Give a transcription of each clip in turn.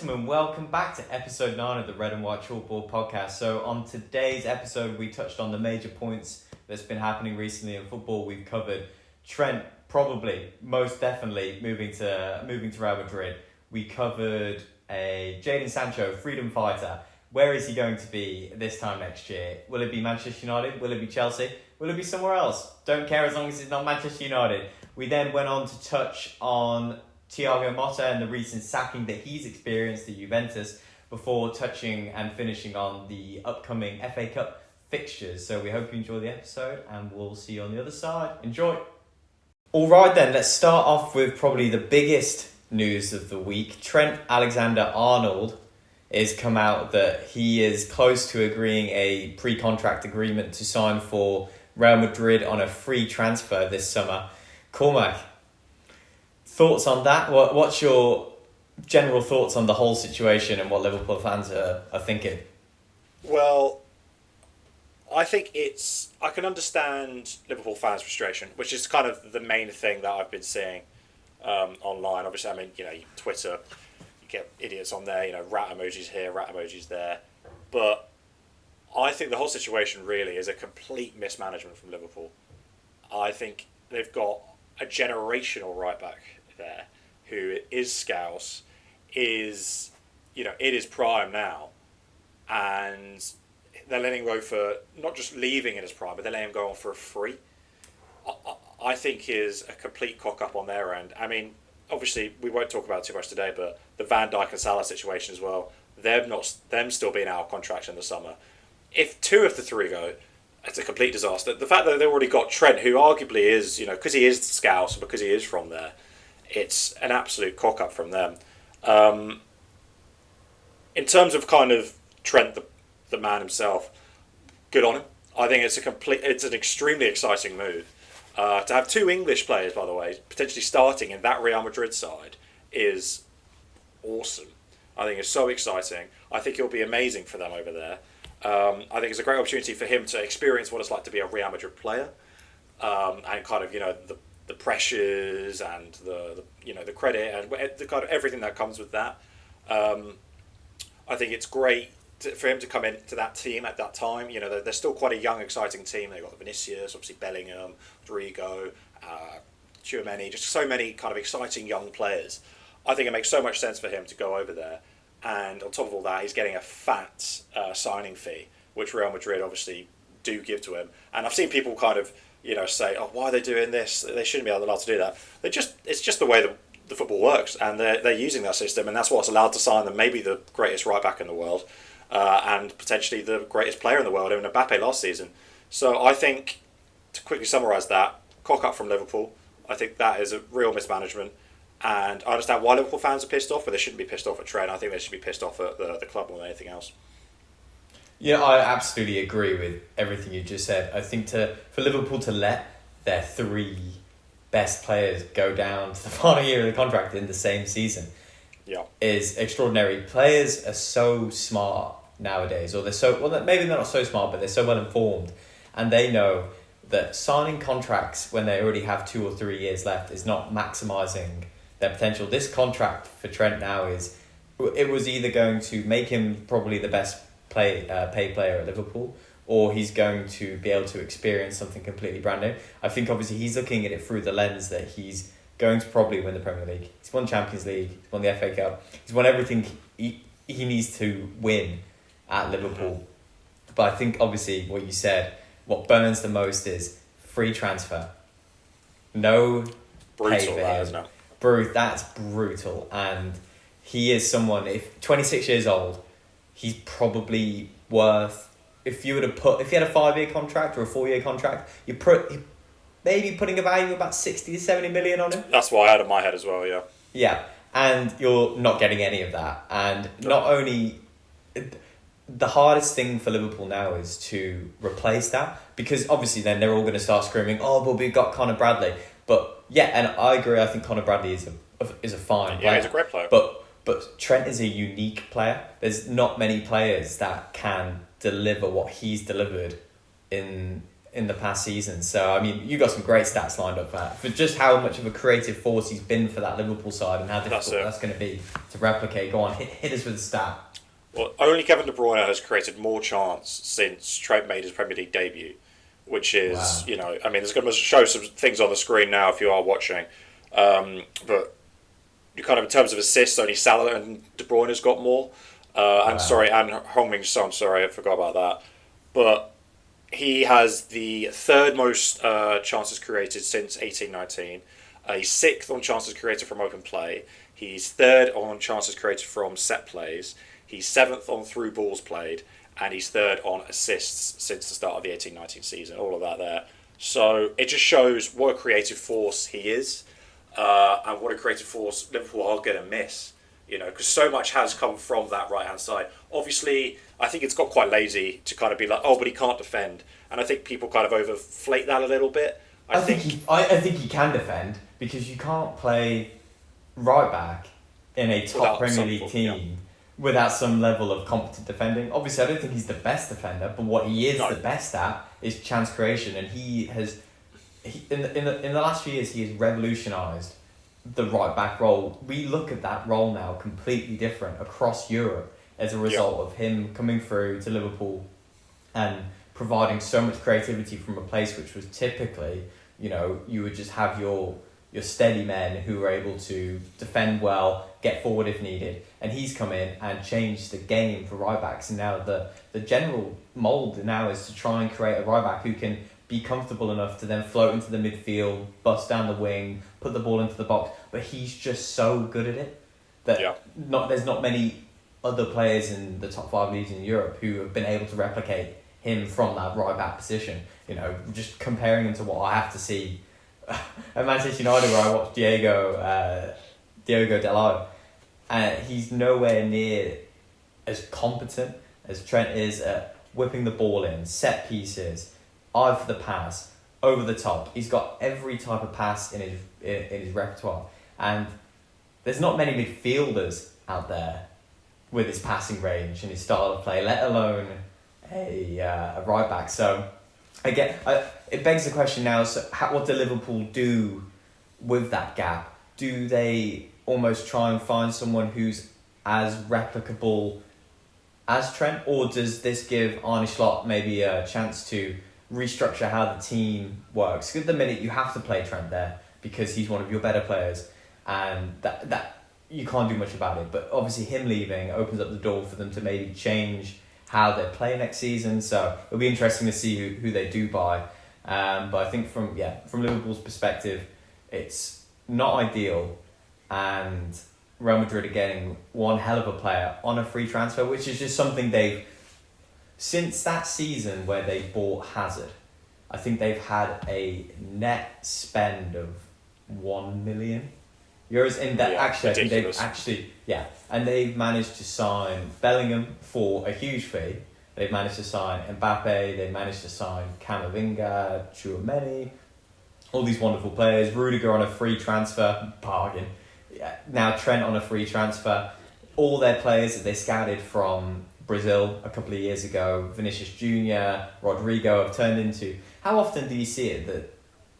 gentlemen, welcome back to episode 9 of the Red and White Chalkboard podcast. So on today's episode, we touched on the major points that's been happening recently in football. We've covered Trent probably, most definitely, moving to Real Madrid. We covered a Jadon Sancho, freedom fighter. Where is he going to be this time next year? Will it be Manchester United? Will it be Chelsea? Will it be somewhere else? Don't care as long as it's not Manchester United. We then went on to touch on Thiago Motta and the recent sacking that he's experienced at Juventus before touching and finishing on the upcoming FA Cup fixtures. So we hope you enjoy the episode and we'll see you on the other side. Enjoy! Alright then, let's start off with probably the biggest news of the week. Trent Alexander-Arnold has come out that he is close to agreeing a pre-contract agreement to sign for Real Madrid on a free transfer this summer. Cormac, thoughts on that? What's your general thoughts on the whole situation and what Liverpool fans are thinking? Well, I think I can understand Liverpool fans' frustration, which is kind of the main thing that I've been seeing online. Obviously, I mean, Twitter, you get idiots on there, rat emojis here, rat emojis there. But I think the whole situation really is a complete mismanagement from Liverpool. I think they've got a generational right back there who is Scouse, is in his prime now, and they're letting him go for not just leaving in his prime, but they're letting him go on for a free. I think is a complete cock up on their end. I mean, obviously we won't talk about it too much today, but the Van Dijk and Salah situation as well. Them still being out of contract in the summer. If 2 of the 3 go, it's a complete disaster. The fact that they've already got Trent, who arguably is, because he is Scouse, because he is from there, it's an absolute cock-up from them. In terms of kind of Trent, the man himself, good on him. I think it's an extremely exciting move. To have 2 English players, by the way, potentially starting in that Real Madrid side is awesome. I think it's so exciting. I think it'll be amazing for them over there. I think it's a great opportunity for him to experience what it's like to be a Real Madrid player, and kind of the pressures and the credit and the kind of everything that comes with that. I think it's great for him to come into that team at that time. They're still quite a young, exciting team. They've got Vinicius, obviously Bellingham, Rodrigo, Tchouaméni, just so many kind of exciting young players. I think it makes so much sense for him to go over there. And on top of all that, he's getting a fat signing fee, which Real Madrid obviously do give to him. And I've seen people kind of, say, "Oh, why are they doing this? They shouldn't be allowed to do that." It's just the way the football works, and they're using that system, and that's what's allowed to sign them. Maybe the greatest right back in the world, and potentially the greatest player in the world, even Mbappe last season. So I think, to quickly summarise that, cock up from Liverpool. I think that is a real mismanagement. And I understand why Liverpool fans are pissed off, but they shouldn't be pissed off at Trent. I think they should be pissed off at the club more than anything else. Yeah, I absolutely agree with everything you just said. I think for Liverpool to let their 3 best players go down to the final year of the contract in the same season is extraordinary. Players are so smart nowadays, or maybe they're not so smart, but they're so well informed, and they know that signing contracts when they already have 2 or 3 years left is not maximising their potential. This contract for Trent now it was either going to make him probably the best paid player at Liverpool, or he's going to be able to experience something completely brand new. I think obviously he's looking at it through the lens that he's going to probably win the Premier League. He's won Champions League, he's won the FA Cup, he's won everything he needs to win at Liverpool. But I think obviously what you said, what burns the most is free transfer. No brutal, pay that, isn't it? That's brutal. And he is someone, if 26 years old, he's probably worth, if you had a 5-year contract or a 4-year contract, you're maybe putting a value of about 60 to 70 million on him. That's what I had in my head as well, yeah. Yeah, and you're not getting any of that. And not only, the hardest thing for Liverpool now is to replace that, because obviously then they're all going to start screaming, "Oh, but we've got Conor Bradley." But yeah, and I agree. I think Conor Bradley is a fine player. Yeah, he's a great player. But Trent is a unique player. There's not many players that can deliver what he's delivered in in the past season. So, I mean, you got some great stats lined up for just how much of a creative force he's been for that Liverpool side and how difficult that's going to be to replicate. Go on, hit us with a stat. Well, only Kevin De Bruyne has created more chance since Trent made his Premier League debut, which is, I mean, it's going to show some things on the screen now if you are watching. But you kind of, in terms of assists, only Salah and De Bruyne has got more. And Heung-min Son, sorry, I forgot about that. But he has the third most chances created since 18-19. He's sixth on chances created from open play. He's third on chances created from set plays. He's seventh on through balls played. And he's third on assists since the start of the 18-19 season. All of that there. So it just shows what a creative force he is. And what a creative force Liverpool are going to miss. Because so much has come from that right-hand side. Obviously, I think it's got quite lazy to kind of be like, oh, but he can't defend. And I think people kind of overflate that a little bit. I think he can defend because you can't play right back in a top Premier League team without some level of competent defending. Obviously, I don't think he's the best defender, but what he is the best at is chance creation. And in the last few years, he has revolutionised the right back role. We look at that role now completely different across Europe as a result of him coming through to Liverpool and providing so much creativity from a place which was typically, you would just have your steady men who were able to defend well, get forward if needed, and he's come in and changed the game for right backs. And now the general mould now is to try and create a right back who can be comfortable enough to then float into the midfield, bust down the wing, put the ball into the box. But he's just so good at it that there's not many other players in the top 5 leagues in Europe who have been able to replicate him from that right back position. Just comparing him to what I have to see at Manchester United, where I watched Diego Dalot, and he's nowhere near as competent as Trent is at whipping the ball in, set pieces, eye for the pass, over the top. He's got every type of pass in his repertoire, and there's not many midfielders out there with his passing range and his style of play, let alone a right back. So it begs the question now: what do Liverpool do with that gap? Do they almost try and find someone who's as replicable as Trent, or does this give Arne Slot maybe a chance to restructure how the team works? Because at the minute you have to play Trent there because he's one of your better players, and that you can't do much about it. But obviously him leaving opens up the door for them to maybe change how they play next season. So it'll be interesting to see who they do buy. But I think from Liverpool's perspective, it's not ideal, and Real Madrid are getting one hell of a player on a free transfer, which is just something they've, since that season where they bought Hazard, I think they've had a net spend of €1 million in that. Actually, ridiculous. I think and they've managed to sign Bellingham for a huge fee. They've managed to sign Mbappe. They've managed to sign Camavinga, Tchouaméni, all these wonderful players. Rudiger on a free transfer, bargain. Yeah, now Trent on a free transfer. All their players that they scouted from Brazil a couple of years ago, Vinicius Junior, Rodrigo, have turned into. How often do you see it that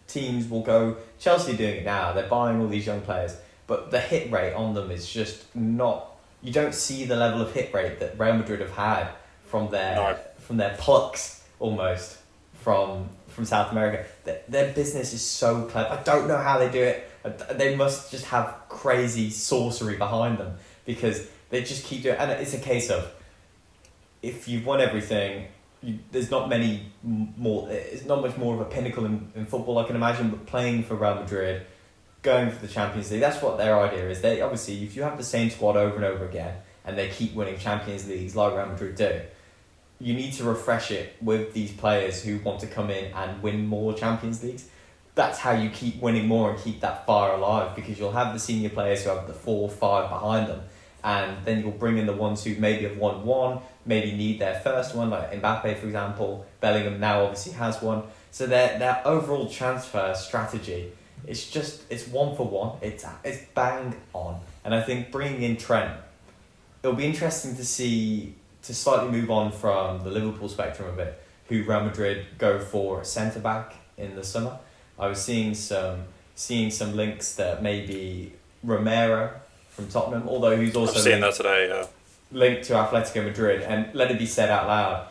teams will go? Chelsea are doing it now. They're buying all these young players, but the hit rate on them is just not. You don't see the level of hit rate that Real Madrid have had from their plucks almost from South America. Their business is so clever. I don't know how they do it. They must just have crazy sorcery behind them because they just keep doing it. And it's a case of, if you've won everything, there's not many more. It's not much more of a pinnacle in football, I can imagine. But playing for Real Madrid, going for the Champions League, that's what their idea is. They obviously, if you have the same squad over and over again, and they keep winning Champions Leagues like Real Madrid do, you need to refresh it with these players who want to come in and win more Champions Leagues. That's how you keep winning more and keep that fire alive, because you'll have the senior players who have the 4 or 5 behind them, and then you'll bring in the ones who maybe have won one, maybe need their first one, like Mbappe, for example. Bellingham now obviously has one. So their overall transfer strategy, it's one for one. It's bang on. And I think bringing in Trent, it'll be interesting to see, to slightly move on from the Liverpool spectrum a bit, who Real Madrid go for a centre back in the summer. I was seeing some links that maybe Romero from Tottenham, although he's also I'm seeing that today. Yeah. linked to Atletico Madrid. And let it be said out loud,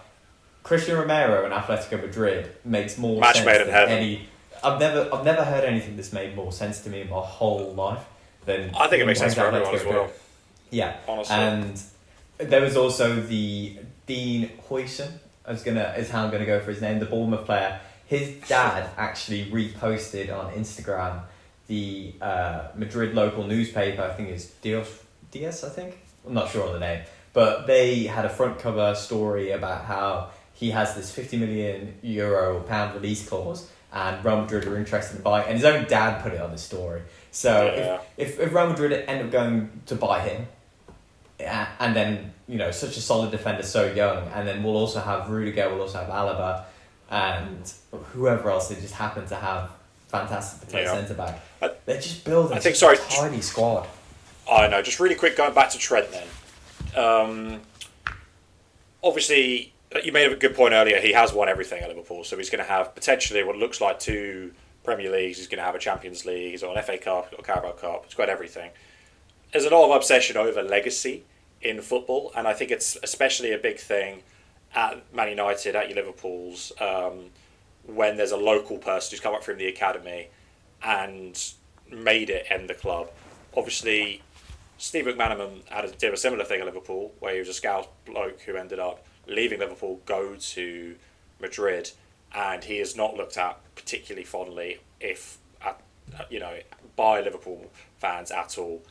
Christian Romero and Atletico Madrid makes more Match sense made in than heaven. any. I've never heard anything that's made more sense to me in my whole life than. I think it makes sense for Atletico everyone as well. Madrid. Yeah, Honestly. and there was also the Dean Huijsen. Is how I'm gonna go for his name. The Bournemouth player. His dad actually reposted on Instagram the Madrid local newspaper. I think it's Dias. I think I'm not sure on the name, but they had a front cover story about how he has this €50 million pound release clause, and Real Madrid are interested in buying. And his own dad put it on the story. So Yeah. if Real Madrid end up going to buy him, and then such a solid defender so young, and then we'll also have Rudiger, we'll also have Alaba, and whoever else they just happen to have fantastic to play centre back. They're just building a tidy squad. I know. Just really quick, going back to Trent then. Obviously, you made a good point earlier. He has won everything at Liverpool, so he's going to have potentially what looks like 2 Premier Leagues. He's going to have a Champions League. He's got an FA Cup. He's got a Carabao Cup. He's got everything. There's a lot of obsession over legacy in football, and I think it's especially a big thing at Man United, at your Liverpools, when there's a local person who's come up from the academy and made it in the club. Obviously, Steve McManaman did a similar thing at Liverpool, where he was a scout bloke who ended up leaving Liverpool, go to Madrid, and he is not looked at particularly fondly by Liverpool fans at all.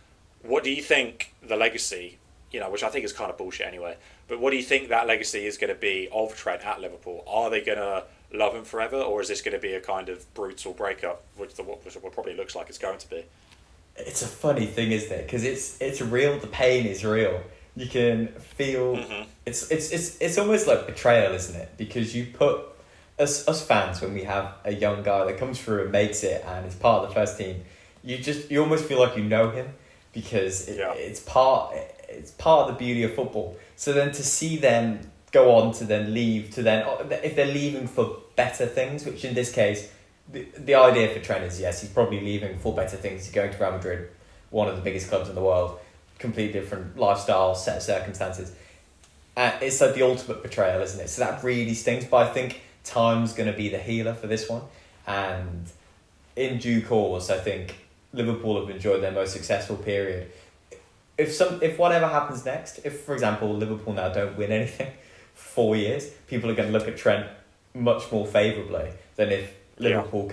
What do you think the legacy, which I think is kind of bullshit anyway, but what do you think that legacy is going to be of Trent at Liverpool? Are they going to love him forever, or is this going to be a kind of brutal breakup, which what probably looks like it's going to be? It's a funny thing, isn't it? Because it's real. The pain is real. You can feel it's almost like betrayal, isn't it? Because you put us fans, when we have a young guy that comes through and makes it and is part of the first team, you almost feel like you know him, because it's part of the beauty of football. So then to see them go on to then leave, to then if they're leaving for better things, which in this case, the idea for Trent is, yes, he's probably leaving for better things. He's going to Real Madrid, one of the biggest clubs in the world, completely different lifestyle, set of circumstances. It's like the ultimate betrayal, isn't it? So that really stings. But I think time's going to be the healer for this one, and in due course, I think Liverpool have enjoyed their most successful period. If whatever happens next, if for example Liverpool now don't win anything for 4 years, people are going to look at Trent much more favourably than if Liverpool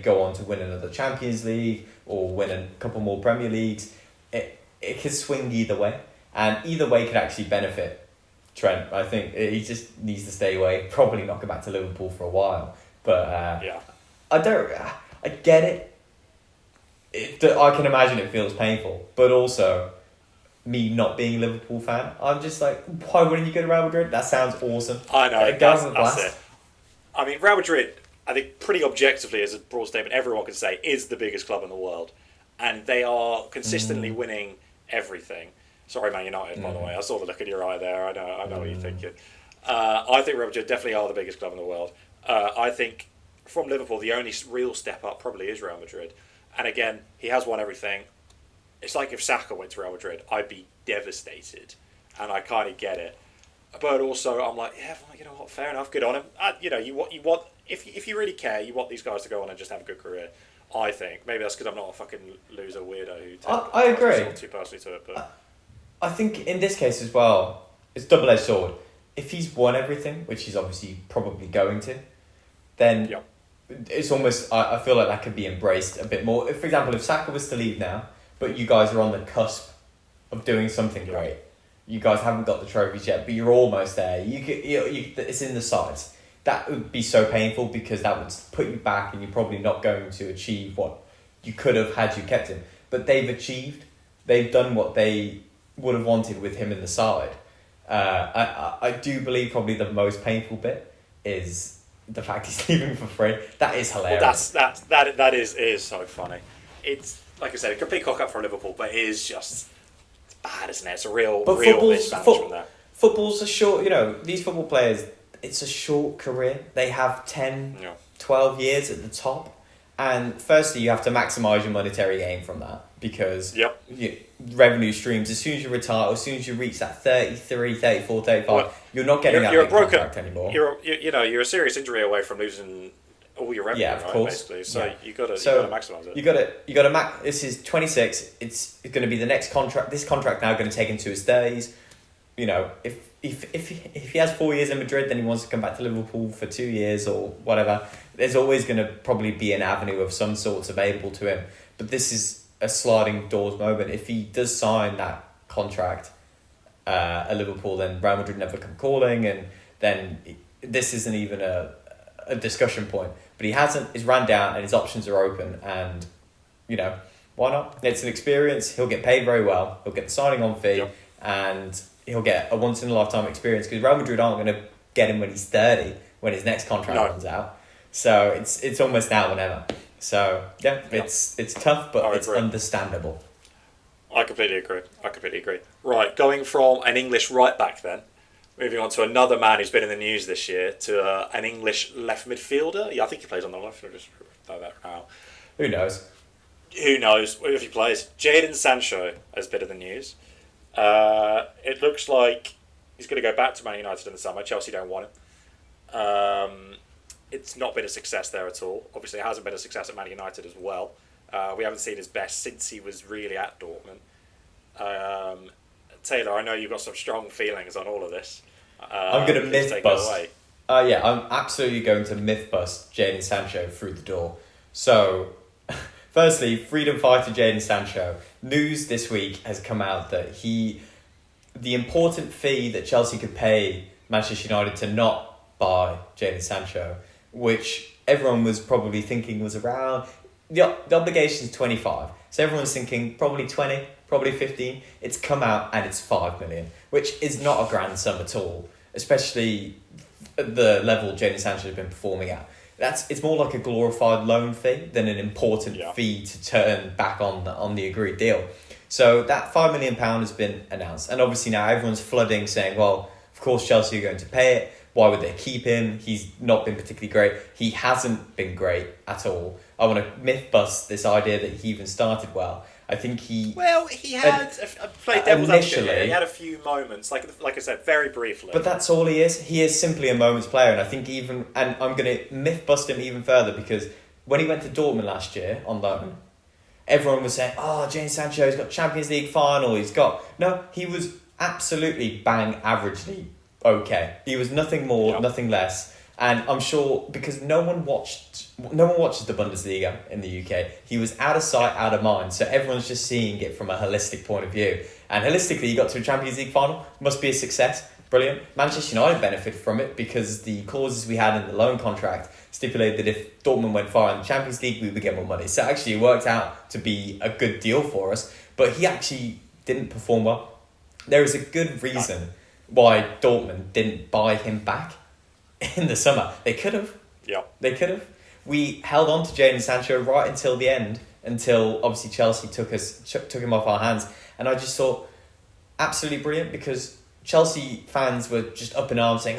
go on to win another Champions League or win a couple more Premier Leagues. It could swing either way, and either way could actually benefit Trent. I think he just needs to stay away, probably not go back to Liverpool for a while. But I get it. I can imagine it feels painful, but also me not being a Liverpool fan, I'm just like, why wouldn't you go to Real Madrid? That sounds awesome. I know, that's it. I mean, Real Madrid, I think pretty objectively, as a broad statement, everyone can say is the biggest club in the world, and they are consistently winning everything. Sorry, Man United, by the way. I saw the look in your eye there. I know what you're thinking. I think Real Madrid definitely are the biggest club in the world. I think from Liverpool, the only real step up probably is Real Madrid. And again, he has won everything. It's like if Saka went to Real Madrid, I'd be devastated, and I kind of get it. But also, I'm like, yeah, well, you know what? Fair enough, good on him. You want if you really care, you want these guys to go on and just have a good career. I think maybe that's because I'm not a fucking loser weirdo who I agree too personally to it. But I think in this case as well, it's a double-edged sword. If he's won everything, which he's obviously probably going to, then it's almost, I feel like that could be embraced a bit more. If, for example, if Saka was to leave now, but you guys are on the cusp of doing something great, you guys haven't got the trophies yet, but you're almost there. It's in the sights. That would be so painful, because that would put you back, and you're probably not going to achieve what you could have had you kept him. But they've done what they would have wanted with him in the side. I do believe probably the most painful bit is the fact he's leaving for free. That is hilarious. Well, that is so funny. It's like I said, a complete cock up for Liverpool, but it is just, it's bad, isn't it? It's a real mismanagement there. Football's a short. These football players, it's a short career. They have 10, Yeah. 12 years at the top. And firstly, you have to maximise your monetary gain from that because Yep. revenue streams, as soon as you retire, as soon as you reach that 33, 34, 35, Well, you're not getting that you're big a broken contract anymore. You're a serious injury away from losing all your revenue, of right? course. Basically, so Yeah. you gotta maximise it. You gotta this is 26. It's going to be the next contract. This contract now going to take him to his 30s. You know, if he has 4 years in Madrid, then he wants to come back to Liverpool for 2 years or whatever. There's always going to probably be an avenue of some sorts available to him. But this is a sliding doors moment. If he does sign that contract at Liverpool, then Real Madrid never come calling, and then this isn't even a discussion point. But he hasn't. He's ran down, and his options are open. And why not? It's an experience. He'll get paid very well. He'll get the signing on fee, and he'll get a once in a lifetime experience. Because Real Madrid aren't going to get him when he's 30, when his next contract runs out. So it's almost now or never. So it's tough, but it's understandable. I completely agree. Right, going from an English right back then, moving on to another man who's been in the news this year, to an English left midfielder. Yeah, I think he plays on the left. Just know that now. Who knows? Who knows if he plays? Jadon Sancho has been in the news. It looks like he's going to go back to Man United in the summer. Chelsea don't want him. It's not been a success there at all. Obviously, it hasn't been a success at Man United as well. We haven't seen his best since he was really at Dortmund. Taylor, I know you've got some strong feelings on all of this. I'm going to myth bust. I'm absolutely going to myth bust Jadon Sancho through the door. So, firstly, freedom fighter Jadon Sancho. News this week has come out that the important fee that Chelsea could pay Manchester United to not buy Jadon Sancho, which everyone was probably thinking was around, the obligation's 25. So everyone's thinking probably 20, probably 15. It's come out and it's 5 million, which is not a grand sum at all, especially at the level Jadon Sancho has been performing at. It's more like a glorified loan fee than an important fee to turn back on the agreed deal. So that £5 million has been announced. And obviously now everyone's flooding saying, well, of course Chelsea are going to pay it. Why would they keep him? He's not been particularly great. He hasn't been great at all. I want to myth bust this idea that he even started well. I think he... Well, he had... played devil's advocate. He had a few moments, like I said, very briefly. But that's all he is. He is simply a moments player. And I think and I'm going to myth bust him even further, because when he went to Dortmund last year on loan, everyone was saying, Jadon Sancho's got Champions League final. No, he was absolutely bang averagely okay. He was nothing more, nothing less. And I'm sure because no one watches the Bundesliga in the UK. He was out of sight, out of mind. So everyone's just seeing it from a holistic point of view. And holistically, he got to a Champions League final. Must be a success. Brilliant. Manchester United benefited from it because the clauses we had in the loan contract stipulated that if Dortmund went far in the Champions League, we would get more money. So actually, it worked out to be a good deal for us. But he actually didn't perform well. There is a good reason why Dortmund didn't buy him back in the summer. They could have. Yeah. They could have. We held on to Jadon Sancho right until the end, until obviously Chelsea took him off our hands. And I just thought, absolutely brilliant, because Chelsea fans were just up in arms saying,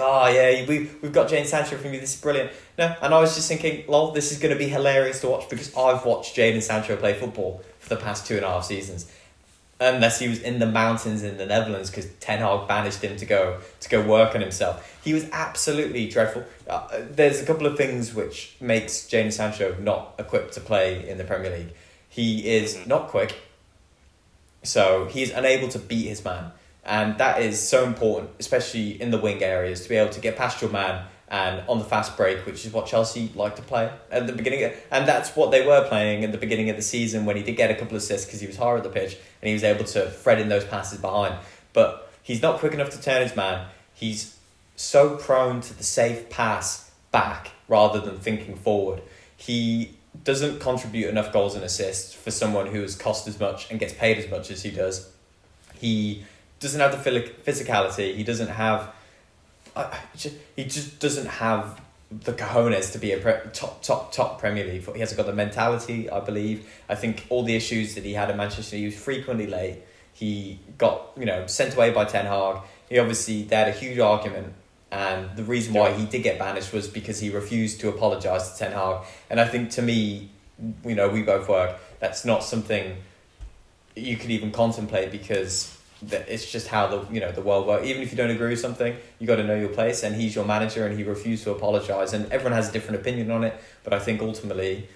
we've got Jadon Sancho from you, this is brilliant. No, and I was just thinking, lol, this is going to be hilarious to watch, because I've watched Jadon Sancho play football for the past 2.5 seasons. Unless he was in the mountains in the Netherlands because Ten Hag banished him to go work on himself. He was absolutely dreadful. There's a couple of things which makes Jadon Sancho not equipped to play in the Premier League. He is not quick, so he's unable to beat his man. And that is so important, especially in the wing areas, to be able to get past your man and on the fast break, which is what Chelsea like to play at the beginning. And that's what they were playing at the beginning of the season when he did get a couple of assists because he was higher at the pitch and he was able to thread in those passes behind. But he's not quick enough to turn his man. He's so prone to the safe pass back rather than thinking forward. He doesn't contribute enough goals and assists for someone who has cost as much and gets paid as much as he does. He doesn't have the physicality. He doesn't have... he just doesn't have the cojones to be a top Premier League. He hasn't got the mentality, I believe. I think all the issues that he had at Manchester, he was frequently late. He got sent away by Ten Hag. They had a huge argument And the reason why he did get banished was because he refused to apologise to Ten Hag. And I think, to me, we both work, that's not something you could even contemplate, because it's just how the world works. Even if you don't agree with something, you got to know your place, and he's your manager and he refused to apologise, and everyone has a different opinion on it, but I think ultimately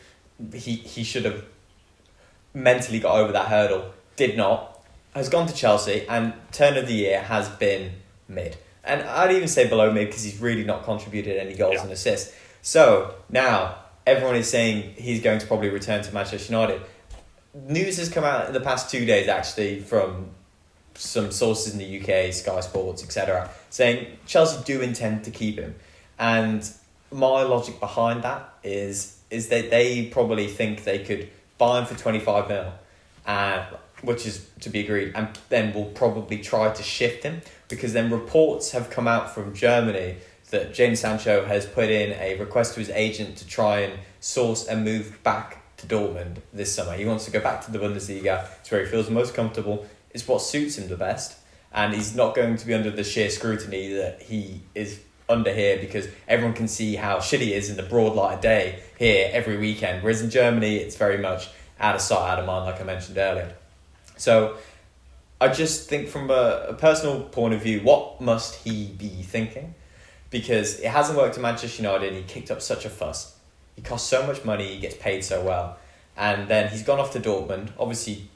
he should have mentally got over that hurdle. Did not. Has gone to Chelsea, and turn of the year has been mid. And I'd even say below mid, because he's really not contributed any goals and assists. So now everyone is saying he's going to probably return to Manchester United. News has come out in the past 2 days, actually, from some sources in the UK, Sky Sports, etc., saying Chelsea do intend to keep him. And my logic behind that is that they probably think they could buy him for 25 mil, which is to be agreed, and then will probably try to shift him, because then reports have come out from Germany that Jadon Sancho has put in a request to his agent to try and source a move back to Dortmund this summer. He wants to go back to the Bundesliga. It's where he feels most comfortable. It's what suits him the best, and he's not going to be under the sheer scrutiny that he is under here, because everyone can see how shit he is in the broad light of day here every weekend, whereas in Germany it's very much out of sight, out of mind, like I mentioned earlier. So I just think, from a personal point of view, what must he be thinking? Because it hasn't worked at Manchester United, and he kicked up such a fuss. He costs so much money, he gets paid so well, and then he's gone off to Dortmund. Obviously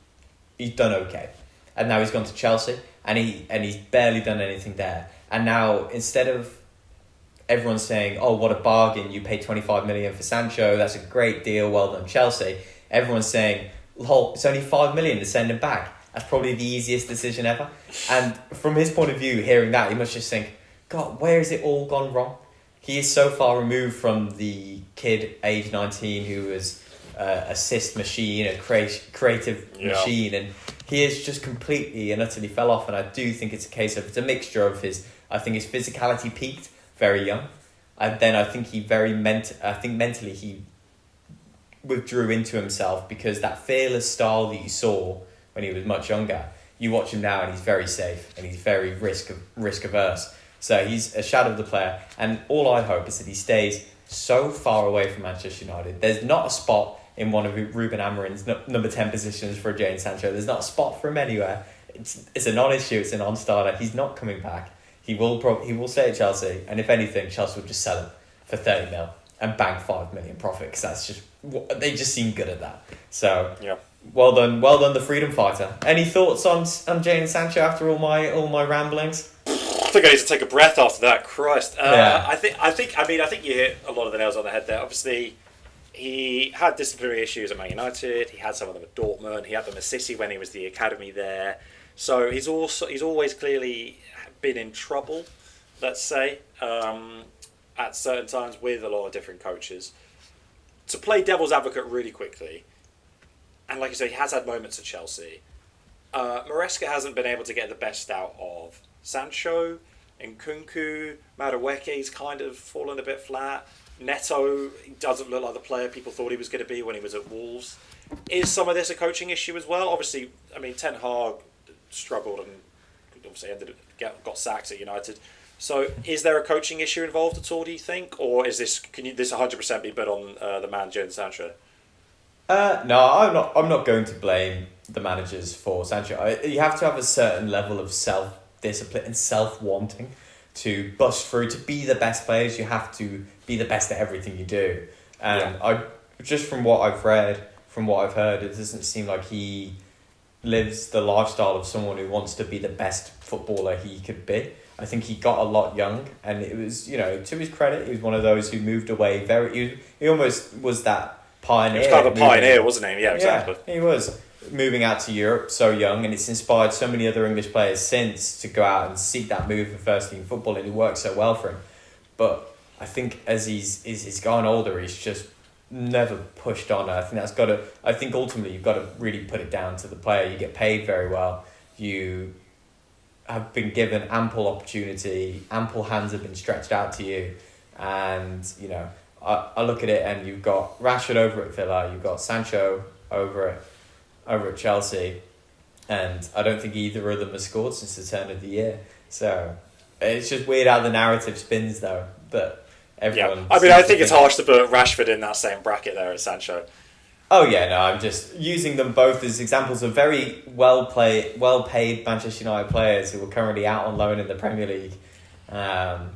he's done okay, and now he's gone to Chelsea, and he's barely done anything there. And now, instead of everyone saying, oh, what a bargain, you paid 25 million for Sancho, that's a great deal, well done Chelsea, everyone's saying, lol, it's only 5 million to send him back. That's probably the easiest decision ever. And from his point of view, hearing that, he must just think, God, where has it all gone wrong? He is so far removed from the kid, age 19, who was assist machine, a creative machine, and he is just completely and utterly fell off. And I do think it's a case of, it's a mixture of his physicality peaked very young, and then I think mentally he withdrew into himself, because that fearless style that you saw when he was much younger, you watch him now and he's very safe and he's very risk averse. So he's a shadow of the player, and all I hope is that he stays so far away from Manchester United. There's not a spot in one of Ruben Amorim's number 10 positions for Jadon Sancho. There's not a spot for him anywhere. It's a non-issue. It's a non-starter. He's not coming back. He will stay at Chelsea, and if anything, Chelsea will just sell him for 30 mil and bank 5 million profit, because that's just, they just seem good at that. So well done, the freedom fighter. Any thoughts on Jadon Sancho after all my ramblings? I think I need to take a breath after that. Christ, I think you hit a lot of the nails on the head there. Obviously, he had disciplinary issues at Man United. He had some of them at Dortmund. He had them at City when he was the academy there. So he's always clearly been in trouble, let's say, at certain times with a lot of different coaches. To play devil's advocate really quickly, and like you say, he has had moments at Chelsea. Maresca hasn't been able to get the best out of Sancho, Nkunku, Madueke's kind of fallen a bit flat. Neto doesn't look like the player people thought he was going to be when he was at Wolves. Is some of this a coaching issue as well? Obviously, I mean, Ten Hag struggled and obviously got sacked at United. So, is there a coaching issue involved at all, do you think, or is this 100% be put on the man Jadon Sancho? No, I'm not going to blame the managers for Sancho. You have to have a certain level of self-discipline and self-wanting to bust through. To be the best players, you have to be the best at everything you do. And just from what I've read, from what I've heard, it doesn't seem like he lives the lifestyle of someone who wants to be the best footballer he could be. I think he got a lot young, and it was, to his credit, he was one of those who moved away he almost was that pioneer. He was kind of a pioneer, wasn't he? Yeah, exactly. Yeah, he was moving out to Europe so young, and it's inspired so many other English players since to go out and seek that move for first team football, and it worked so well for him. But I think as he's gone older, he's just never pushed on. I think ultimately you've got to really put it down to the player. You get paid very well. You have been given ample opportunity. Ample hands have been stretched out to you, and I look at it, and you've got Rashford over at Villa, you've got Sancho over at Chelsea, and I don't think either of them has scored since the turn of the year. So It's just weird how the narrative spins, though. But everyone. Yeah, I mean, I think it's harsh to put Rashford in that same bracket there as Sancho. Oh yeah, no, I'm just using them both as examples of very well paid Manchester United players who are currently out on loan in the Premier League.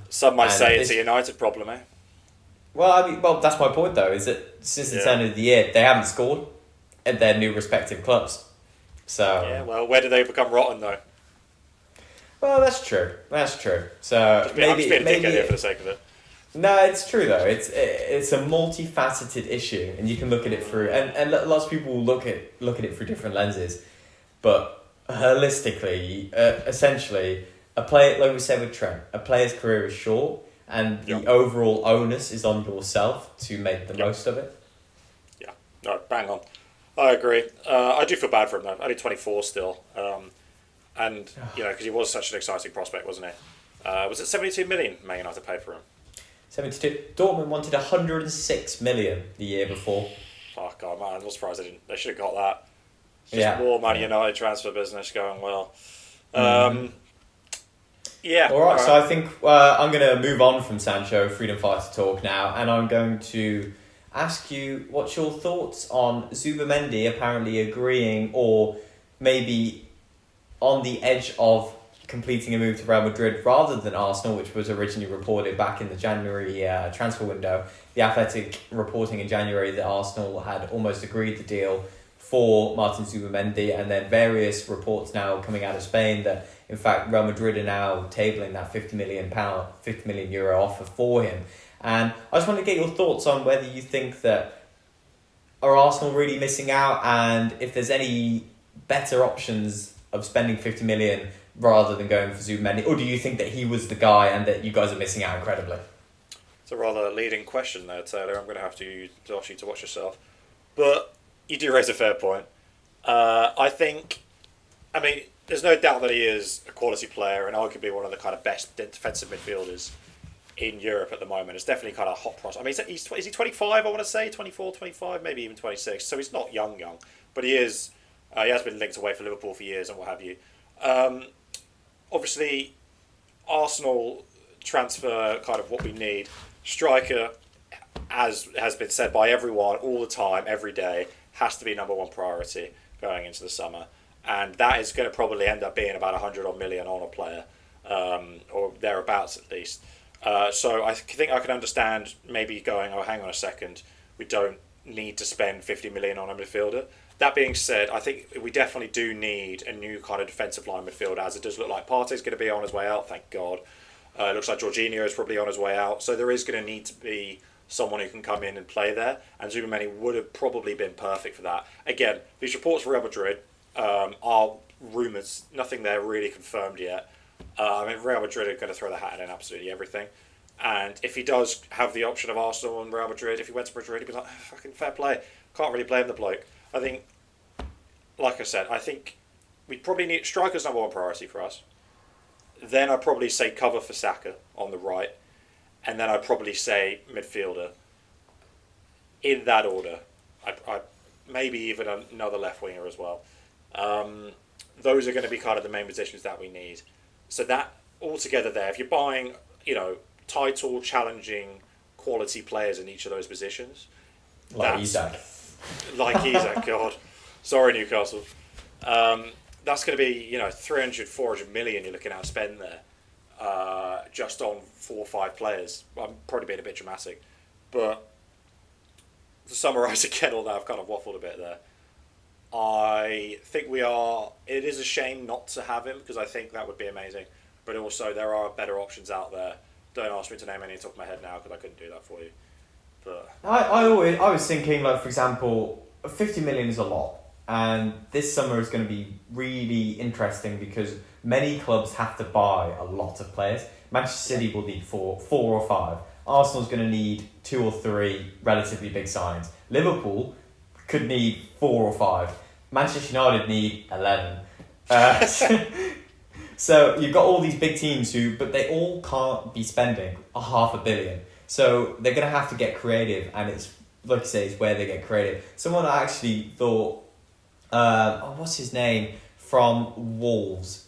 Some might say it's a United problem, eh? Well, that's my point though. Is that since the turn of the year, they haven't scored at their new respective clubs. So yeah, well, where do they become rotten though? Well, that's true. So I'm just being a dickhead here for the sake of it. No, it's true though. It's a multifaceted issue, and you can look at it through, and lots of people will look at it through different lenses, but holistically, essentially, a player, like we said with Trent, a player's career is short, and the overall onus is on yourself to make the most of it. Yeah, no, bang on. I agree. I do feel bad for him though. Only 24 still, and because he was such an exciting prospect, wasn't he? Was it 72 million Man United paid for him? 72. Dortmund wanted 106 million the year before. Oh god, man! I'm not surprised they didn't. They should have got that. It's just more Man United transfer business going well. Yeah. All right. So I think I'm going to move on from Sancho, freedom fighter talk now, and I'm going to ask you what's your thoughts on Zubimendi apparently agreeing, or maybe on the edge of completing a move to Real Madrid rather than Arsenal, which was originally reported back in the January transfer window. The Athletic reporting in January that Arsenal had almost agreed the deal for Martin Zubimendi, and then various reports now coming out of Spain that in fact Real Madrid are now tabling that €50 million offer for him. And I just want to get your thoughts on whether you think that are Arsenal really missing out, and if there's any better options of spending 50 million rather than going for Zubimendi, or do you think that he was the guy and that you guys are missing out incredibly? It's a rather leading question there, Taylor. I'm going to have to ask you to watch yourself. But you do raise a fair point. I mean, there's no doubt that he is a quality player and arguably one of the kind of best defensive midfielders in Europe at the moment. It's definitely kind of a hot prospect. I mean, is he 25, I want to say? 24, 25, maybe even 26. So he's not young, but he is. He has been linked away for Liverpool for years and what have you. Obviously, Arsenal transfer kind of what we need. Striker, as has been said by everyone all the time, every day, has to be number one priority going into the summer. And that is going to probably end up being about 100 odd million on a player, or thereabouts at least. So I think I can understand maybe going, oh, hang on a second, we don't need to spend 50 million on a midfielder. That being said, I think we definitely do need a new kind of defensive line midfielder, as it does look like Partey's going to be on his way out, thank God. It looks like Jorginho is probably on his way out. So there is going to need to be someone who can come in and play there, and Zubimendi would have probably been perfect for that. Again, these reports for Real Madrid are rumours, nothing there really confirmed yet. I mean, Real Madrid are going to throw their hat in absolutely everything. And if he does have the option of Arsenal and Real Madrid, if he went to Madrid, he'd be like, fucking fair play. Can't really blame the bloke. I think, like I said, I think we probably need strikers number one priority for us. Then I'd probably say cover for Saka on the right, and then I'd probably say midfielder. In that order, I maybe even another left winger as well. Those are going to be kind of the main positions that we need. So that altogether there, if you're buying, title challenging quality players in each of those positions, like Isak. God. Sorry, Newcastle. That's going to be, 300, 400 million you're looking at spend there, just on 4 or 5 players. I'm probably being a bit dramatic, but to summarise again all that, I've kind of waffled a bit there. I think it is a shame not to have him, because I think that would be amazing, but also there are better options out there. Don't ask me to name any off the top of my head now, because I couldn't do that for you. But I was thinking, like, for example, 50 million is a lot, and this summer is going to be really interesting because many clubs have to buy a lot of players. Manchester City will need 4 or 5. Arsenal's going to need 2 or 3 relatively big signings. Liverpool could need 4 or 5. Manchester United need 11. So you've got all these big teams but they all can't be spending $500 million. So they're going to have to get creative, and it's, like you say, it's where they get creative. Someone I actually thought, what's his name, from Wolves?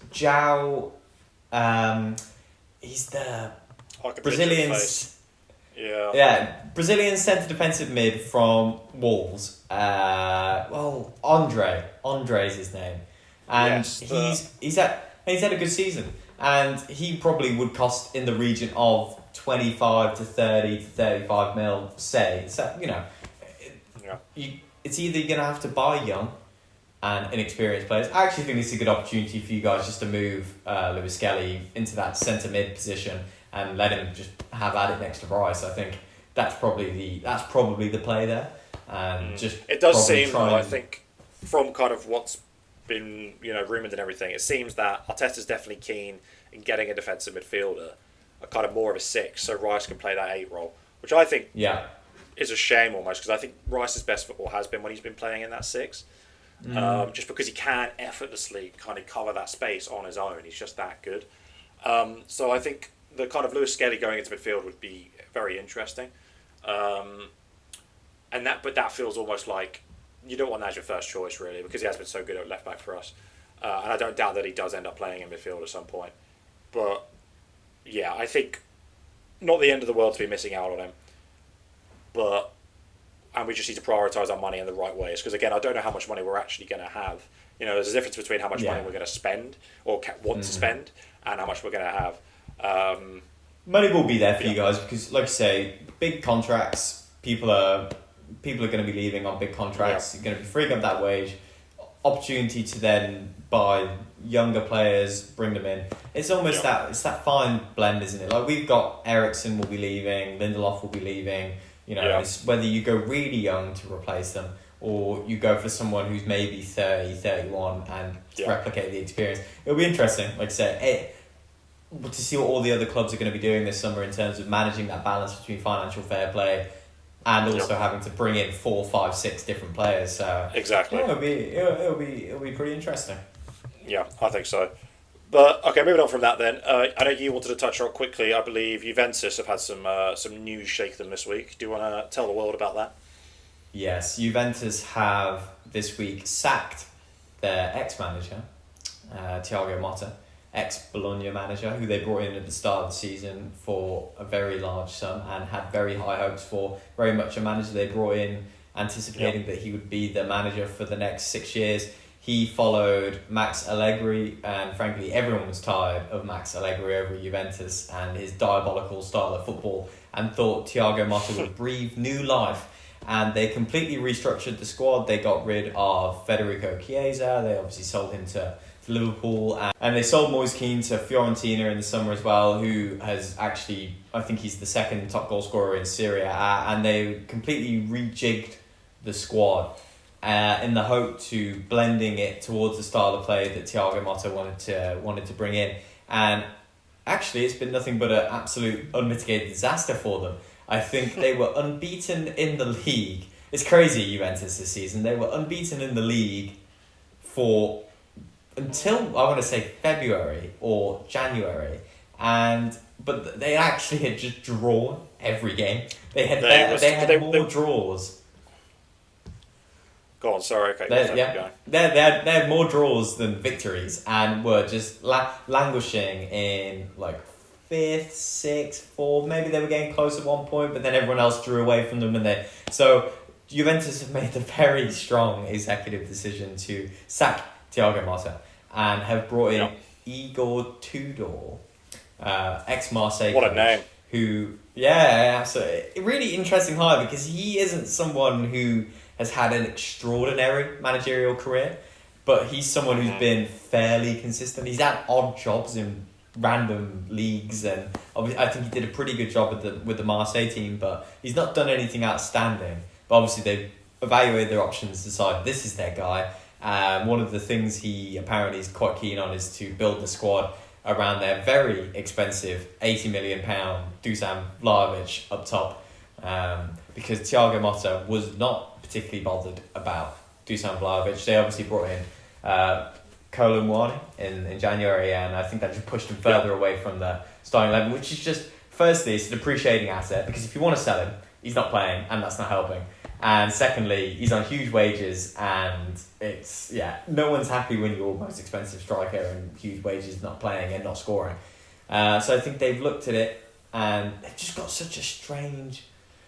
he's the I can picture his Brazilian. face. Yeah. Yeah, Brazilian centre defensive mid from Wolves. Andre's his name, and Yes, he's had a good season, and he probably would cost in the region of 25 to 30 to 35 mil. Say, so it's either you're gonna have to buy young and inexperienced players. I actually think it's a good opportunity for you guys just to move Lewis Skelly into that centre mid position and let him just have at it next to Rice. I think that's probably the play there. And just it does seem though, I think, from kind of what's been rumoured and everything, it seems that Arteta's definitely keen in getting a defensive midfielder, a kind of more of a 6, so Rice can play that 8 role, which I think is a shame almost, because I think Rice's best football has been when he's been playing in that 6. Just because he can effortlessly kind of cover that space on his own. He's just that good. So I think the kind of Lewis Skelly going into midfield would be very interesting. But that feels almost like you don't want that as your first choice, really, because he has been so good at left back for us. And I don't doubt that he does end up playing in midfield at some point. But yeah, I think not the end of the world to be missing out on him. And we just need to prioritise our money in the right ways. Because again, I don't know how much money we're actually going to have. There's a difference between how much money we're going to spend or want to spend and how much we're going to have. Money will be there for you guys because, like you say, big contracts. People are going to be leaving on big contracts. You're going to be freeing up that wage. Opportunity to then buy younger players, bring them in. It's almost that fine blend, isn't it? Like we've got Eriksen will be leaving, Lindelof will be leaving. It's whether you go really young to replace them or you go for someone who's maybe 30, 31 and replicate the experience. It'll be interesting, like I said, to see what all the other clubs are going to be doing this summer in terms of managing that balance between financial fair play and also having to bring in 4, 5, 6 different players. So exactly, it'll be pretty interesting. Yeah, I think so. But okay, moving on from that then. I know you wanted to touch on quickly. I believe Juventus have had some news shake them this week. Do you want to tell the world about that? Yes, Juventus have this week sacked their ex-manager, Thiago Motta, ex-Bologna manager, who they brought in at the start of the season for a very large sum and had very high hopes for. Very much a manager they brought in anticipating that he would be the manager for the next 6 years. He followed Max Allegri, and frankly, everyone was tired of Max Allegri over at Juventus and his diabolical style of football, and thought Thiago Motta would breathe new life. And they completely restructured the squad. They got rid of Federico Chiesa. They obviously sold him to Liverpool, and they sold Moise Kean to Fiorentina in the summer as well, who has actually, I think he's the second top goal scorer in Serie A, and they completely rejigged the squad in the hope to blending it towards the style of play that Thiago Motta wanted to bring in. And actually, it's been nothing but an absolute unmitigated disaster for them. I think they were unbeaten in the league. It's crazy, Juventus this season. They were unbeaten in the league for until I want to say February or January, but they actually had just drawn every game. They had more draws. Go on, sorry. Okay, they had more draws than victories and were just languishing in like 5th, 6th, 4th. Maybe they were getting close at one point, but then everyone else drew away from them, so Juventus have made the very strong executive decision to sack Thiago Motta and have brought in Igor Tudor, ex-Marseille What coach, a name. who, absolutely. Really interesting hire because he isn't someone who has had an extraordinary managerial career, but he's someone who's been fairly consistent. He's had odd jobs in random leagues, and obviously I think he did a pretty good job with the Marseille team, but he's not done anything outstanding. But obviously they've evaluated their options, decided this is their guy. One of the things he apparently is quite keen on is to build the squad around their very expensive £80 million Dusan Vlahovic up top, because Thiago Motta was not particularly bothered about Dusan Vlahovic. They obviously brought in Kolo Muani in January, and I think that just pushed him further away from the starting 11, which is just, firstly, it's a depreciating asset, because if you want to sell him, he's not playing, and that's not helping. And secondly, he's on huge wages, and no one's happy when your most expensive striker and huge wages not playing and not scoring. So I think they've looked at it and they've just got such a strange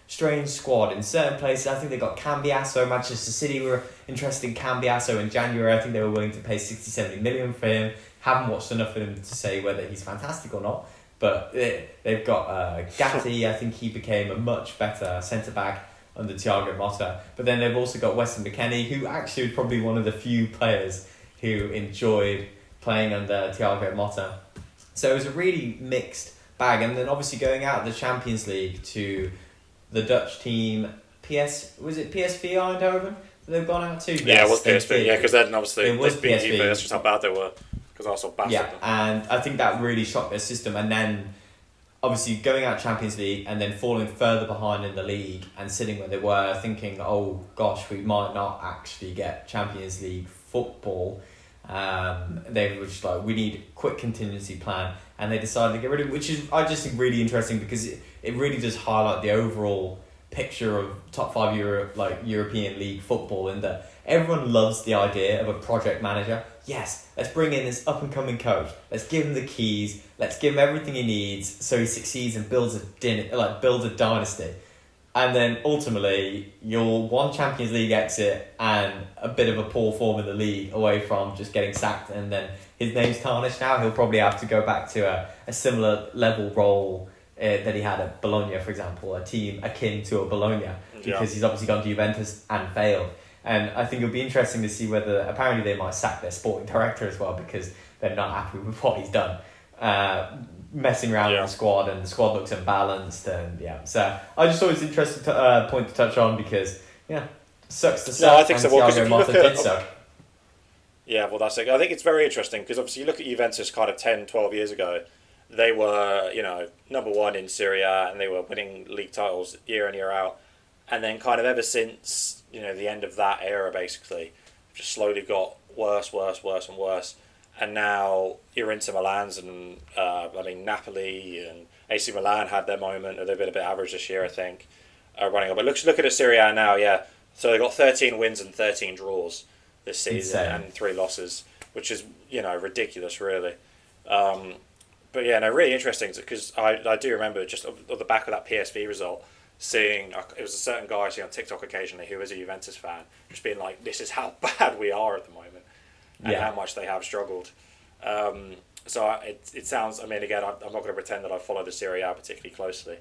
squad in certain places. I think they got Cambiasso. Manchester City were interested in Cambiasso in January. I think they were willing to pay 60-70 million for him. Haven't watched enough of him to say whether he's fantastic or not. But they've got Gatti. I think he became a much better centre-back under Thiago Motta. But then they've also got Weston McKennie, who actually was probably one of the few players who enjoyed playing under Thiago Motta. So it was a really mixed bag. And then obviously going out of the Champions League to the Dutch team, was it PSV Eindhoven that they've gone out to? Yeah, it was PSV. Yeah, because then obviously it was they beat PSV. Juve. That's just how bad they were. Because Arsenal battered them. And I think that really shocked their system. And then obviously going out Champions League and then falling further behind in the league and sitting where they were, thinking, oh gosh, we might not actually get Champions League football. They were just like, we need a quick contingency plan, and they decided to get rid of it, which is, I just think, really interesting because it really does highlight the overall picture of top 5 European League football, in that everyone loves the idea of a project manager. Yes, let's bring in this up and coming coach. Let's give him the keys. Let's give him everything he needs so he succeeds and builds a dynasty. And then ultimately, you're one Champions League exit and a bit of a poor form in the league away from just getting sacked. And then his name's tarnished now. He'll probably have to go back to a similar level role that he had at Bologna, for example, a team akin to a Bologna, because he's obviously gone to Juventus and failed. And I think it'll be interesting to see whether, apparently they might sack their sporting director as well because they're not happy with what he's done. Messing around with the squad, and the squad looks imbalanced, and so I just thought it was an interesting point to touch on because sucks to suck. No, I think so. Well, because if you look at suck. Yeah, well, that's it. I think it's very interesting because obviously you look at Juventus kind of 10, 12 years ago, they were, number one in Serie A and they were winning league titles year in, year out. And then kind of ever since, the end of that era, basically, just slowly got worse and worse. And now you're into Milan's and, Napoli and AC Milan had their moment. They've been a bit average this year, I think, running up. But look at a Serie A now, So they've got 13 wins and 13 draws this season. Insane. And 3 losses, which is, ridiculous, really. But really interesting because I do remember just on the back of that PSV result, seeing it was a certain guy I see on TikTok occasionally who is a Juventus fan, just being like, this is how bad we are at the moment and how much they have struggled. So it sounds, again, I'm not going to pretend that I follow the Serie A particularly closely,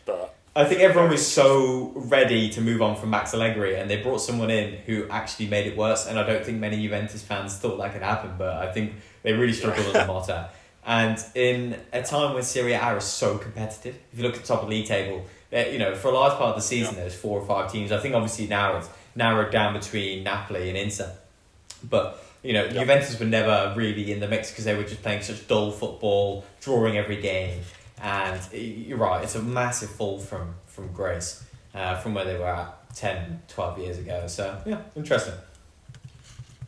but I think everyone was so ready to move on from Max Allegri, and they brought someone in who actually made it worse, and I don't think many Juventus fans thought that could happen, but I think they really struggled under Motta. And in a time when Serie A is so competitive, if you look at the top of the league table, for a large part of the season there's 4 or 5 teams. I think obviously now it's narrowed down between Napoli and Inter. But, Juventus were never really in the mix because they were just playing such dull football, drawing every game. And you're right, it's a massive fall from grace from where they were at 10, 12 years ago. So, interesting.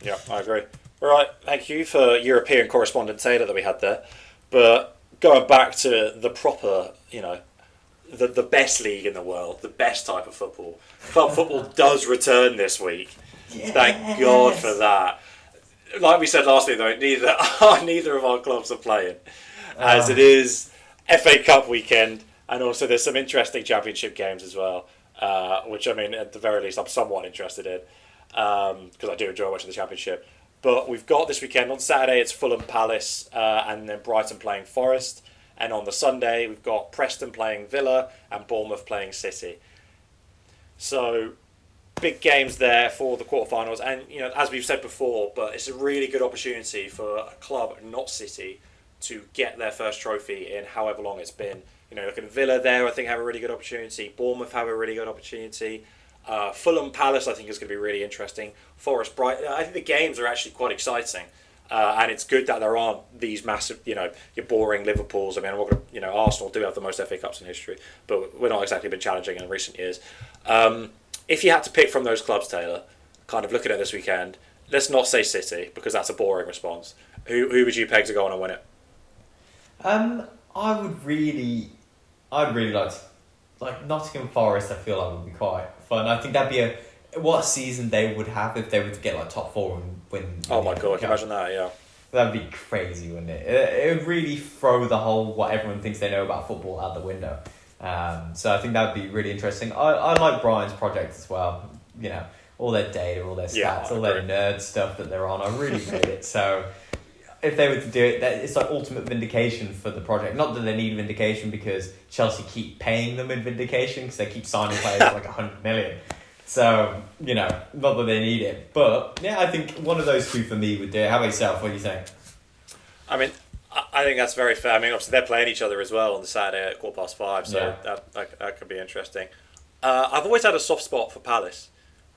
Yeah, I agree. Right, thank you for European correspondent Taylor that we had there. But going back to the proper, the best league in the world, the best type of football. Club football does return this week. Yes. Thank God for that. Like we said last week, though, neither of our clubs are playing, as it is FA Cup weekend, and also there's some interesting Championship games as well, which at the very least I'm somewhat interested in, because I do enjoy watching the Championship. But we've got this weekend, on Saturday it's Fulham Palace, and then Brighton playing Forest. And on the Sunday we've got Preston playing Villa and Bournemouth playing City. So big games there for the quarterfinals. And, as we've said before, but it's a really good opportunity for a club, not City, to get their first trophy in however long it's been. Look at Villa there, I think have a really good opportunity. Bournemouth have a really good opportunity. Fulham Palace, I think, is going to be really interesting. Forest Brighton, I think the games are actually quite exciting, and it's good that there aren't these massive, your boring Liverpools. I'm not going to, Arsenal do have the most FA Cups in history, but we're not exactly been challenging in recent years. If you had to pick from those clubs, Taylor, kind of looking at this weekend, let's not say City because that's a boring response. Who would you peg to go on and win it? I'd really like to. Like Nottingham Forest, I feel like would be quite fun. I think that'd be what a season they would have if they were to get top 4 and win. Oh my God, can you imagine that? Yeah. That'd be crazy, wouldn't it? It would really throw the whole what everyone thinks they know about football out the window. So I think that would be really interesting. I like Brian's project as well. You know, all their data, all their stats, all their nerd stuff that they're on. I really rate it. So if they were to do it, it's like ultimate vindication for the project. Not that they need vindication because Chelsea keep paying them in vindication because they keep signing players for like 100 million. So, you know, not that they need it. But, yeah, I think one of those two for me would do it. How about yourself? What do you think? I mean, I think that's very fair. I mean, obviously they're playing each other as well on the Saturday at 5:15, so that could be interesting. I've always had a soft spot for Palace.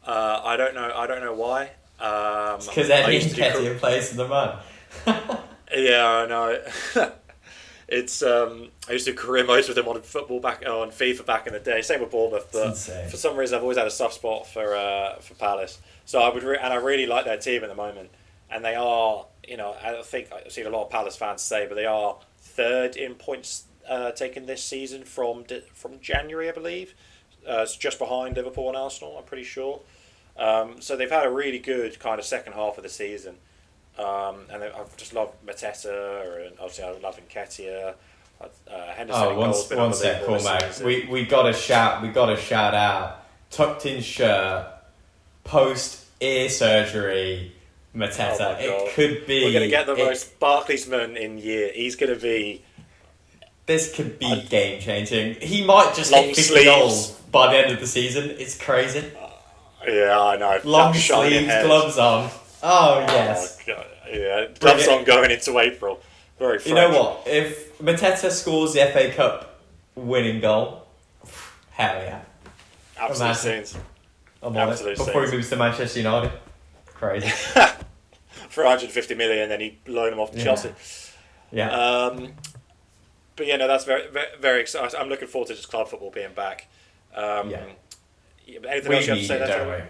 I don't know why. Because Eddie Nketiah plays in the mud. Yeah, I know. It's I used to do career modes with him on FIFA back in the day. Same with Bournemouth, but for some reason I've always had a soft spot for Palace. So I really like their team at the moment, and they are, you know, I think I've seen a lot of Palace fans say, but they are third in points taken this season from January, I believe. It's just behind Liverpool and Arsenal, I'm pretty sure. So they've had a really good kind of second half of the season. And I just love Mateta, and obviously I love Nketiah. Henderson. One sec, Cormac. We got a shout out. Tucked in shirt, post ear surgery, Mateta. It could be. We're gonna get the most Barclaysman in year. He's gonna be. This could be game changing. He might just hit 50 goals by the end of the season. It's crazy. Yeah, I know. Long sleeves, gloves on. Oh, yes. Oh, God. Yeah, gloves on going into April. Very fresh. You know what? If Mateta scores the FA Cup winning goal, hell yeah. Absolute scenes. I'm on it. Before he moves to Manchester United. Crazy. For 150 million, then he loan him off to Chelsea. Yeah. But yeah, no, that's very, very, very exciting. I'm looking forward to just club football being back. Anything else you have to say there?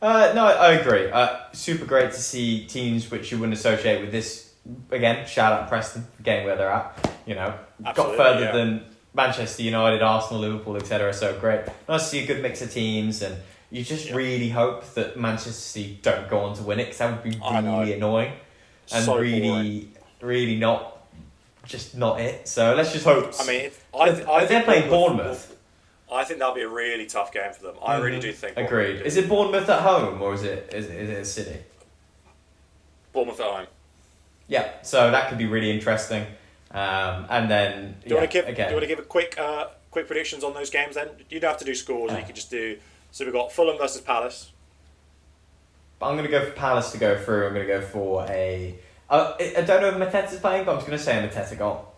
No, I agree. Super great to see teams which you wouldn't associate with this. Again, shout out Preston for getting where they're at. You know, got further than Manchester United, Arsenal, Liverpool, etc. So great. Nice to see a good mix of teams, and you just really hope that Manchester City don't go on to win it, because that would be really annoying and so really not it. So let's just hope. I mean, if they're playing Bournemouth. I think that'll be a really tough game for them. I really do think. Agreed. Is it Bournemouth at home or is it City? Bournemouth at home. Yeah, so that could be really interesting. And then do you want to give a quick predictions on those games? Then you don't have to do scores. You can just do. So we've got Fulham versus Palace. I'm going to go for Palace to go through. I'm going to go for a. I don't know if Mateta's playing, but I'm just going to say a Mateta goal.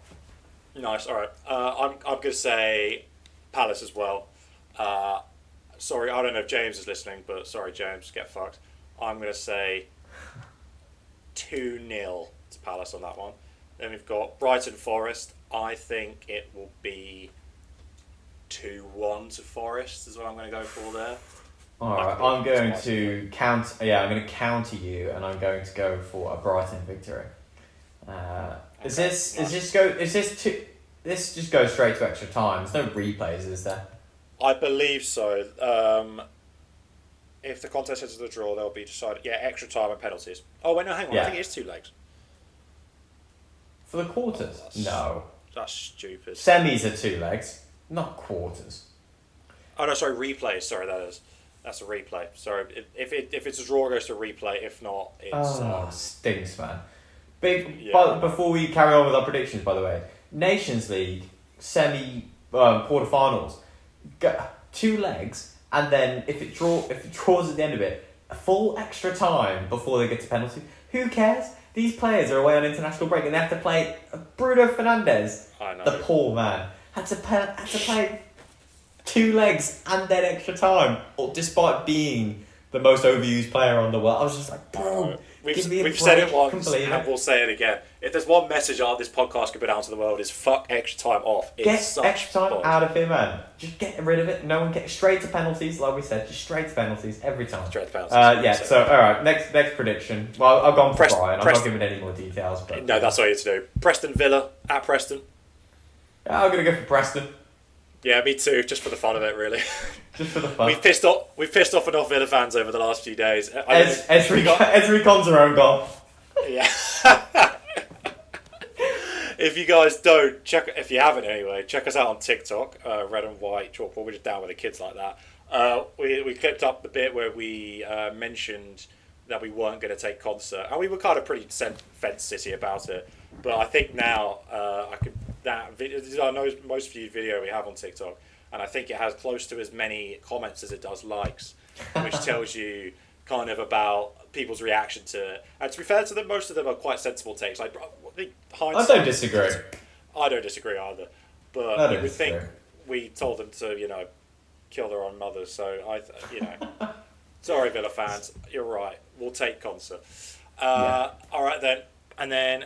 Nice. All right. I'm going to say Palace as well. Sorry, I don't know if James is listening, but sorry, James, get fucked. I'm going to say 2-0 to Palace on that one. Then we've got Brighton Forest. I think it will be 2-1 to Forest is what I'm going to go for there. Alright, I'm going to counter you, and I'm going to go for a Brighton victory. This just goes straight to extra time. There's no replays, is there? I believe so. If the contest is a draw, they'll be decided. Yeah, extra time and penalties. Oh wait, no, hang on. I think it is 2 legs. For the quarters? No. That's stupid. Semis are 2 legs, not quarters. Oh no, sorry, replays. Sorry, that's a replay. Sorry, if it's a draw, it goes to a replay. If not, it's stinks, man. But before we carry on with our predictions, by the way, Nations League quarterfinals, 2 legs, and then if it draws at the end of it, a full extra time before they get to penalty. Who cares? These players are away on international break and they have to play Bruno Fernandes. I know. The poor man had to play 2 legs and then extra time, despite being the most overused player on the world. I was just like, bro, we've said it once and we'll say it again. If there's one message this podcast could put out to the world, is fuck extra time off. Get extra time out of here, man. Just get rid of it. No one get straight to penalties, like we said. Just straight to penalties every time. Straight to penalties. So all right, next prediction. Well, I've gone for Brian. I'm not giving any more details. But no, that's what you need to do. Preston Villa at Preston. I'm gonna go for Preston. Yeah, me too. Just for the fun of it, really. Just for the fun. We've pissed off enough Villa fans over the last few days. Ezri Konsa own goal. Yeah. If you guys don't if you haven't anyway, check us out on TikTok, Red and White Chalkboard. We're just down with the kids like that. We clipped up the bit where we mentioned that we weren't going to take concert, and we were kind of pretty fence city about it. But I think now this is our most viewed video we have on TikTok, and I think it has close to as many comments as it does likes, which tells you kind of about people's reaction to it. And to be fair to them, most of them are quite sensible takes. Like, I don't disagree. I don't disagree either. But you would think we told them to, kill their own mothers. So sorry, Villa fans, you're right. We'll take concert. All right then, and then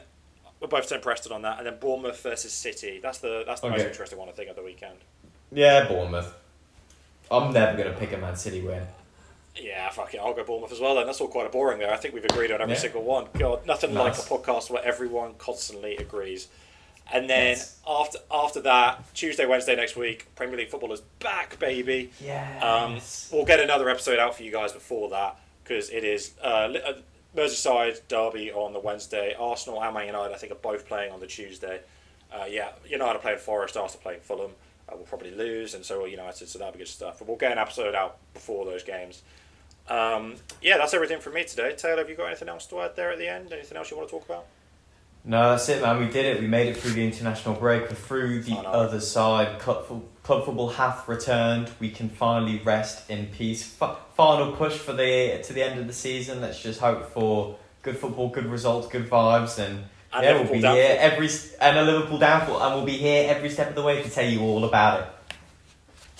we're both 10 Preston on that, and then Bournemouth versus City. That's the most interesting one I think of the weekend. Yeah, Bournemouth. I'm never going to pick a Man City win. Yeah, fuck it. I'll go Bournemouth as well then. That's all quite boring there. I think we've agreed on every single one. God, nothing like a podcast where everyone constantly agrees. And then after that, Tuesday, Wednesday next week, Premier League football is back, baby. Yes. We'll get another episode out for you guys before that, because it is Merseyside derby on the Wednesday. Arsenal and Man United, I think, are both playing on the Tuesday. United are playing Forest, Arsenal playing Fulham. We'll probably lose, and so will United, so that'll be good stuff. But we'll get an episode out before those games. That's everything from me today. Taylor, have you got anything else to add there at the end? Anything else you want to talk about? No, that's it, man. We did it. We made it through the international break. We're through the other side. Club football hath returned. We can finally rest in peace. Final push to the end of the season. Let's just hope for good football, good results, good vibes, and we'll be here and a Liverpool downfall, and we'll be here every step of the way to tell you all about it.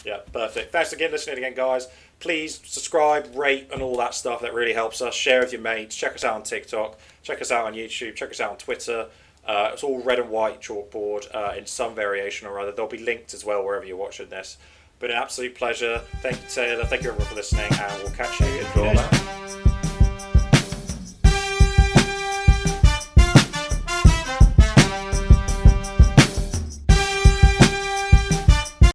Yeah, perfect. Thanks again for listening again, guys. Please subscribe, rate, and all that stuff. That really helps us. Share with your mates. Check us out on TikTok. Check us out on YouTube. Check us out on Twitter. It's all Red and White Chalkboard in some variation or other. They'll be linked as well wherever you're watching this. But an absolute pleasure. Thank you, Taylor. Thank you everyone for listening, and we'll catch you in a few days.